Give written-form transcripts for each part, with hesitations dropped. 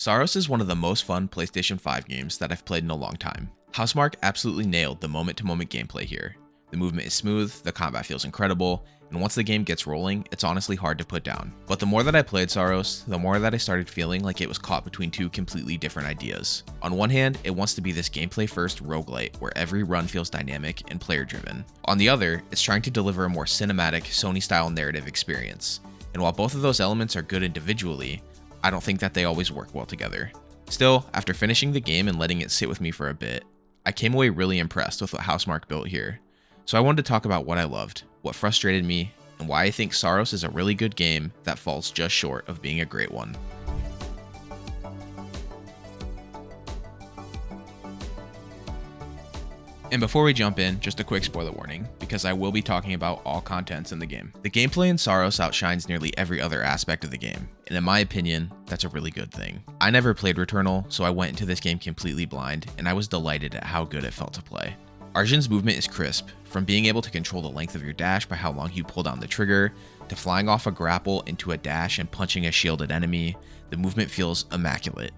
Saros is one of the most fun PlayStation 5 games that I've played in a long time. Housemarque absolutely nailed the moment-to-moment gameplay here. The movement is smooth, the combat feels incredible, and once the game gets rolling, it's honestly hard to put down. But the more that I played Saros, the more that I started feeling like it was caught between two completely different ideas. On one hand, it wants to be this gameplay-first roguelite where every run feels dynamic and player-driven. On the other, it's trying to deliver a more cinematic, Sony-style narrative experience. And while both of those elements are good individually, I don't think that they always work well together. Still, after finishing the game and letting it sit with me for a bit, I came away really impressed with what Housemarque built here. So I wanted to talk about what I loved, what frustrated me, and why I think Saros is a really good game that falls just short of being a great one. And before we jump in, just a quick spoiler warning, because I will be talking about all contents in the game. The gameplay in Saros outshines nearly every other aspect of the game, and in my opinion, that's a really good thing. I never played Returnal, so I went into this game completely blind, and I was delighted at how good it felt to play. Arjun's movement is crisp, from being able to control the length of your dash by how long you pull down the trigger, to flying off a grapple into a dash and punching a shielded enemy. The movement feels immaculate.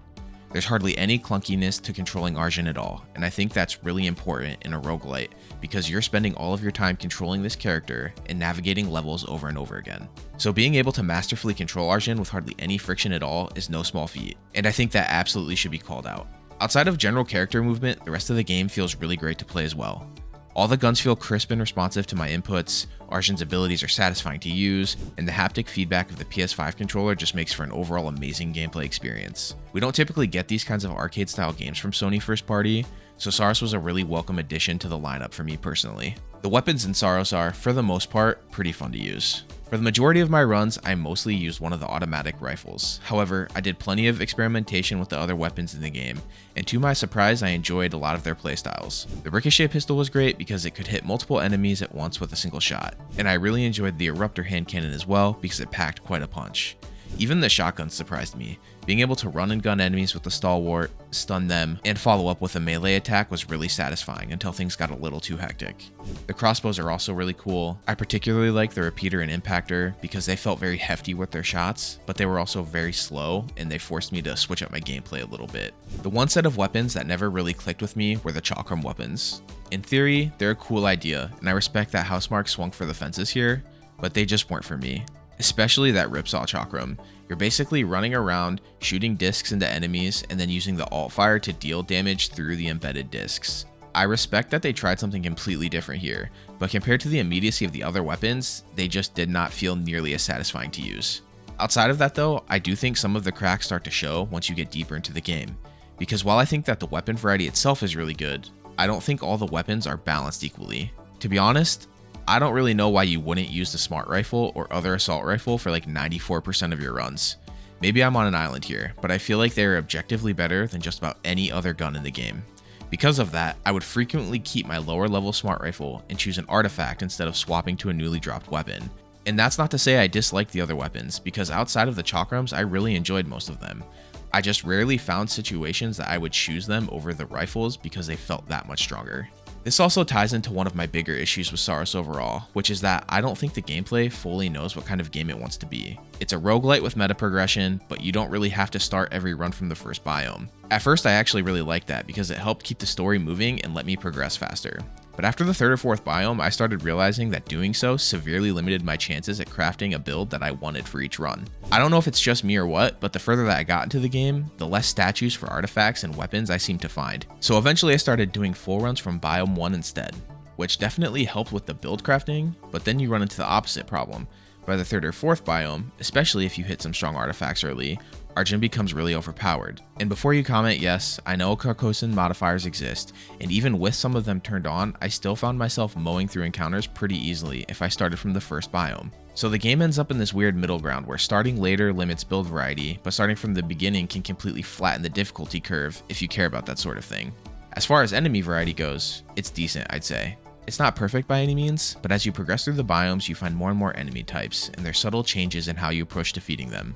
There's hardly any clunkiness to controlling Arjun at all, and I think that's really important in a roguelite, because you're spending all of your time controlling this character and navigating levels over and over again. So being able to masterfully control Arjun with hardly any friction at all is no small feat, and I think that absolutely should be called out. Outside of general character movement, the rest of the game feels really great to play as well. All the guns feel crisp and responsive to my inputs, Arjun's abilities are satisfying to use, and the haptic feedback of the PS5 controller just makes for an overall amazing gameplay experience. We don't typically get these kinds of arcade-style games from Sony first party, so Saros was a really welcome addition to the lineup for me personally. The weapons in Saros are, for the most part, pretty fun to use. For the majority of my runs, I mostly used one of the automatic rifles. However, I did plenty of experimentation with the other weapons in the game, and to my surprise, I enjoyed a lot of their playstyles. The ricochet pistol was great because it could hit multiple enemies at once with a single shot, and I really enjoyed the eruptor hand cannon as well because it packed quite a punch. Even the shotgun surprised me. Being able to run and gun enemies with the stalwart, stun them, and follow up with a melee attack was really satisfying until things got a little too hectic. The crossbows are also really cool. I particularly like the repeater and impactor because they felt very hefty with their shots, but they were also very slow and they forced me to switch up my gameplay a little bit. The one set of weapons that never really clicked with me were the chakram weapons. In theory, they're a cool idea, and I respect that Housemarque swung for the fences here, but they just weren't for me. Especially that Ripsaw Chakram. You're basically running around, shooting discs into enemies, and then using the alt fire to deal damage through the embedded discs. I respect that they tried something completely different here, but compared to the immediacy of the other weapons, they just did not feel nearly as satisfying to use. Outside of that though, I do think some of the cracks start to show once you get deeper into the game, because while I think that the weapon variety itself is really good, I don't think all the weapons are balanced equally. To be honest, I don't really know why you wouldn't use the smart rifle or other assault rifle for like 94% of your runs. Maybe I'm on an island here, but I feel like they're objectively better than just about any other gun in the game. Because of that, I would frequently keep my lower level smart rifle and choose an artifact instead of swapping to a newly dropped weapon. And that's not to say I dislike the other weapons, because outside of the chakrams, I really enjoyed most of them. I just rarely found situations that I would choose them over the rifles because they felt that much stronger. This also ties into one of my bigger issues with Saros overall, which is that I don't think the gameplay fully knows what kind of game it wants to be. It's a roguelite with meta progression, but you don't really have to start every run from the first biome. At first I actually really liked that because it helped keep the story moving and let me progress faster. But after the third or fourth biome, I started realizing that doing so severely limited my chances at crafting a build that I wanted for each run. I don't know if it's just me or what, but the further that I got into the game, the less statues for artifacts and weapons I seemed to find. So eventually I started doing full runs from biome 1 instead, which definitely helped with the build crafting, but then you run into the opposite problem. By the third or fourth biome, especially if you hit some strong artifacts early, Arjun becomes really overpowered. And before you comment, yes, I know Carcosa modifiers exist, and even with some of them turned on, I still found myself mowing through encounters pretty easily if I started from the first biome. So the game ends up in this weird middle ground where starting later limits build variety, but starting from the beginning can completely flatten the difficulty curve if you care about that sort of thing. As far as enemy variety goes, it's decent, I'd say. It's not perfect by any means, but as you progress through the biomes, you find more and more enemy types, and there's subtle changes in how you approach defeating them.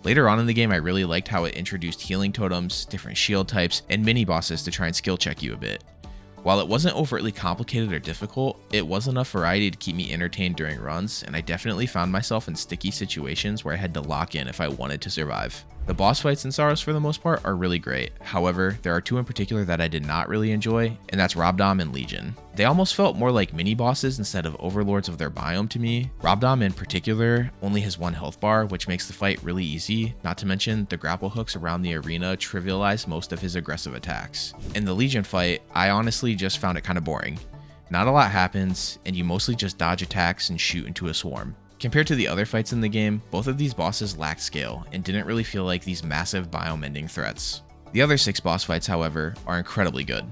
Later on in the game, I really liked how it introduced healing totems, different shield types, and mini-bosses to try and skill check you a bit. While it wasn't overtly complicated or difficult, it was enough variety to keep me entertained during runs, and I definitely found myself in sticky situations where I had to lock in if I wanted to survive. The boss fights in Saros for the most part are really great. However, there are two in particular that I did not really enjoy, and that's Robdom and Legion. They almost felt more like mini bosses instead of overlords of their biome to me. Robdom in particular only has one health bar, which makes the fight really easy, not to mention the grapple hooks around the arena trivialize most of his aggressive attacks. In the Legion fight, I honestly just found it kind of boring. Not a lot happens, and you mostly just dodge attacks and shoot into a swarm. Compared to the other fights in the game, both of these bosses lacked scale and didn't really feel like these massive biome-ending threats. The other 6 boss fights, however, are incredibly good.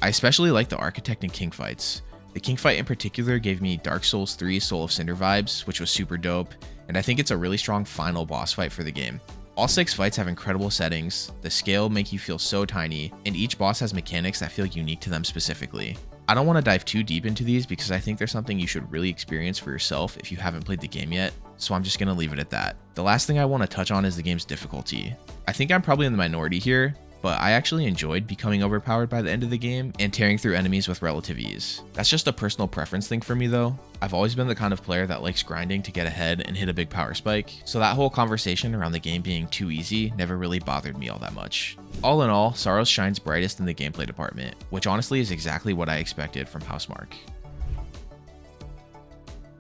I especially like the Architect and King fights. The King fight in particular gave me Dark Souls 3 Soul of Cinder vibes, which was super dope, and I think it's a really strong final boss fight for the game. All 6 fights have incredible settings, the scale make you feel so tiny, and each boss has mechanics that feel unique to them specifically. I don't want to dive too deep into these because I think there's something you should really experience for yourself if you haven't played the game yet, so I'm just going to leave it at that. The last thing I want to touch on is the game's difficulty. I think I'm probably in the minority here, but I actually enjoyed becoming overpowered by the end of the game and tearing through enemies with relative ease. That's just a personal preference thing for me though. I've always been the kind of player that likes grinding to get ahead and hit a big power spike, so that whole conversation around the game being too easy never really bothered me all that much. All in all, Saros shines brightest in the gameplay department, which honestly is exactly what I expected from Housemarque.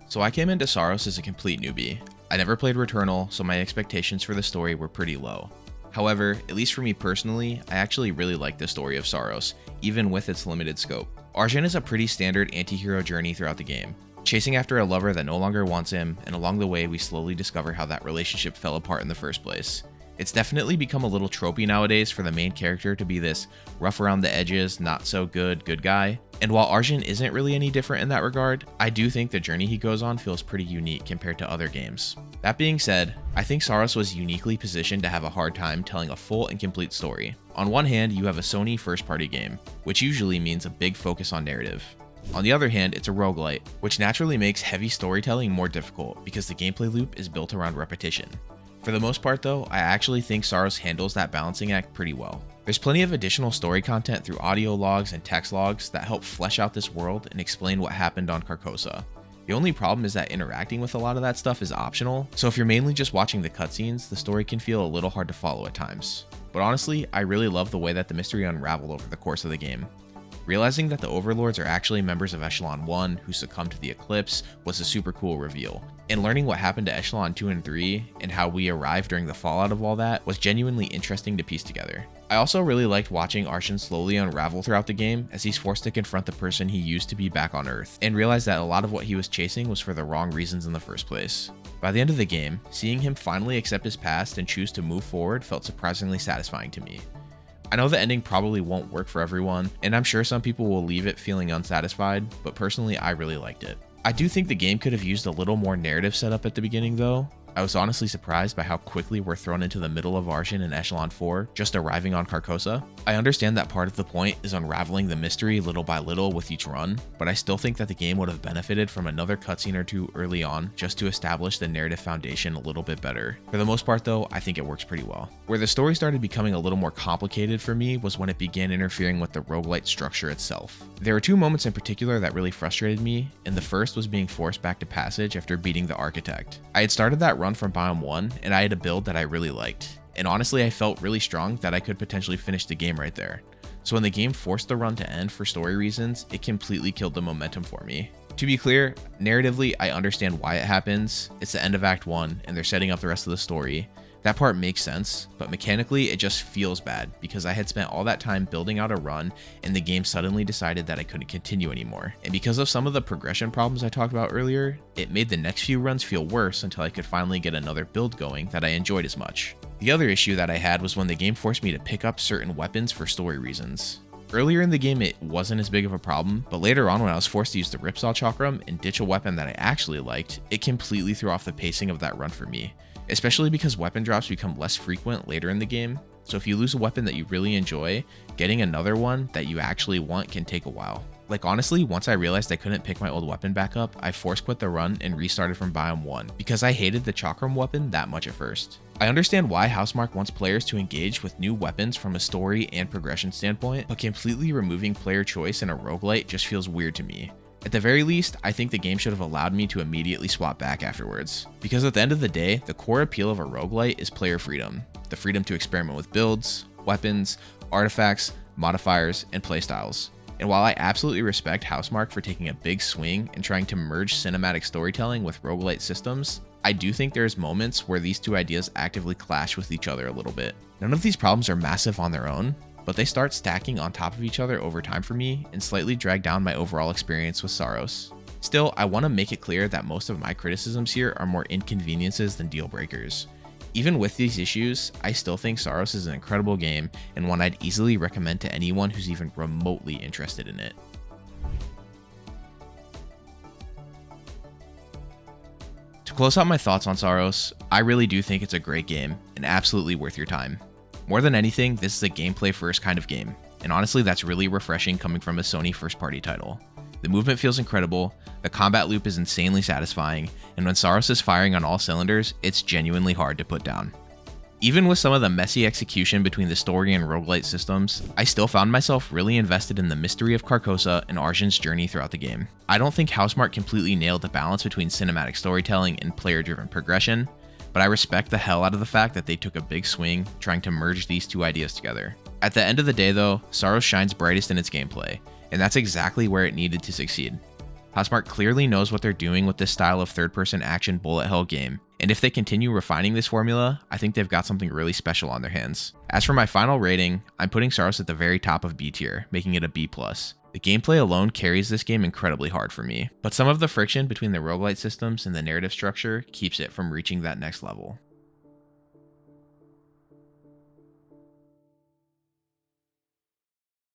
So I came into Saros as a complete newbie. I never played Returnal, so my expectations for the story were pretty low. However, at least for me personally, I actually really like the story of Saros, even with its limited scope. Arjun is a pretty standard anti-hero journey throughout the game, chasing after a lover that no longer wants him, and along the way we slowly discover how that relationship fell apart in the first place. It's definitely become a little tropey nowadays for the main character to be this rough around the edges, not so good guy. And while Arjun isn't really any different in that regard, I do think the journey he goes on feels pretty unique compared to other games. That being said, I think Saros was uniquely positioned to have a hard time telling a full and complete story. On one hand, you have a Sony first-party game, which usually means a big focus on narrative. On the other hand, it's a roguelite, which naturally makes heavy storytelling more difficult because the gameplay loop is built around repetition. For the most part though, I actually think Saros handles that balancing act pretty well. There's plenty of additional story content through audio logs and text logs that help flesh out this world and explain what happened on Carcosa. The only problem is that interacting with a lot of that stuff is optional, so if you're mainly just watching the cutscenes, the story can feel a little hard to follow at times. But honestly, I really love the way that the mystery unraveled over the course of the game. Realizing that the Overlords are actually members of Echelon 1 who succumbed to the Eclipse was a super cool reveal, and learning what happened to Echelon 2 and 3 and how we arrived during the fallout of all that was genuinely interesting to piece together. I also really liked watching Arjun slowly unravel throughout the game as he's forced to confront the person he used to be back on Earth, and realize that a lot of what he was chasing was for the wrong reasons in the first place. By the end of the game, seeing him finally accept his past and choose to move forward felt surprisingly satisfying to me. I know the ending probably won't work for everyone, and I'm sure some people will leave it feeling unsatisfied, but personally I really liked it. I do think the game could have used a little more narrative setup at the beginning though. I was honestly surprised by how quickly we're thrown into the middle of Arjun in Echelon 4, just arriving on Carcosa. I understand that part of the point is unraveling the mystery little by little with each run, but I still think that the game would have benefited from another cutscene or two early on just to establish the narrative foundation a little bit better. For the most part though, I think it works pretty well. Where the story started becoming a little more complicated for me was when it began interfering with the roguelite structure itself. There were two moments in particular that really frustrated me, and the first was being forced back to Passage after beating the Architect. I had started that run from Biome 1, and I had a build that I really liked, and honestly I felt really strong that I could potentially finish the game right there. So when the game forced the run to end for story reasons, it completely killed the momentum for me. To be clear, narratively I understand why it happens. It's the end of Act 1 and they're setting up the rest of the story. That part makes sense, but mechanically it just feels bad because I had spent all that time building out a run and the game suddenly decided that I couldn't continue anymore. And because of some of the progression problems I talked about earlier, it made the next few runs feel worse until I could finally get another build going that I enjoyed as much. The other issue that I had was when the game forced me to pick up certain weapons for story reasons. Earlier in the game it wasn't as big of a problem, but later on when I was forced to use the Ripsaw Chakram and ditch a weapon that I actually liked, it completely threw off the pacing of that run for me. Especially because weapon drops become less frequent later in the game, so if you lose a weapon that you really enjoy, getting another one that you actually want can take a while. Like honestly, once I realized I couldn't pick my old weapon back up, I force quit the run and restarted from Biome 1 because I hated the Chakram weapon that much at first. I understand why Housemarque wants players to engage with new weapons from a story and progression standpoint, but completely removing player choice in a roguelite just feels weird to me. At the very least, I think the game should have allowed me to immediately swap back afterwards. Because at the end of the day, the core appeal of a roguelite is player freedom. the freedom to experiment with builds, weapons, artifacts, modifiers, and playstyles. And while I absolutely respect Housemarque for taking a big swing and trying to merge cinematic storytelling with roguelite systems, I do think there's moments where these two ideas actively clash with each other a little bit. None of these problems are massive on their own, but they start stacking on top of each other over time for me and slightly drag down my overall experience with Saros. Still, I want to make it clear that most of my criticisms here are more inconveniences than deal breakers. Even with these issues, I still think Saros is an incredible game and one I'd easily recommend to anyone who's even remotely interested in it. To close out my thoughts on Saros, I really do think it's a great game and absolutely worth your time. More than anything, this is a gameplay first kind of game, and honestly that's really refreshing coming from a Sony first party title. The movement feels incredible, the combat loop is insanely satisfying, and when Saros is firing on all cylinders, it's genuinely hard to put down. Even with some of the messy execution between the story and roguelite systems, I still found myself really invested in the mystery of Carcosa and Arjun's journey throughout the game. I don't think Housemarque completely nailed the balance between cinematic storytelling and player-driven progression, but I respect the hell out of the fact that they took a big swing trying to merge these two ideas together. At the end of the day though, Saros shines brightest in its gameplay, and that's exactly where it needed to succeed. Housemarque clearly knows what they're doing with this style of third-person action bullet hell game, and if they continue refining this formula, I think they've got something really special on their hands. As for my final rating, I'm putting Saros at the very top of B tier, making it a B+. The gameplay alone carries this game incredibly hard for me, but some of the friction between the roguelite systems and the narrative structure keeps it from reaching that next level.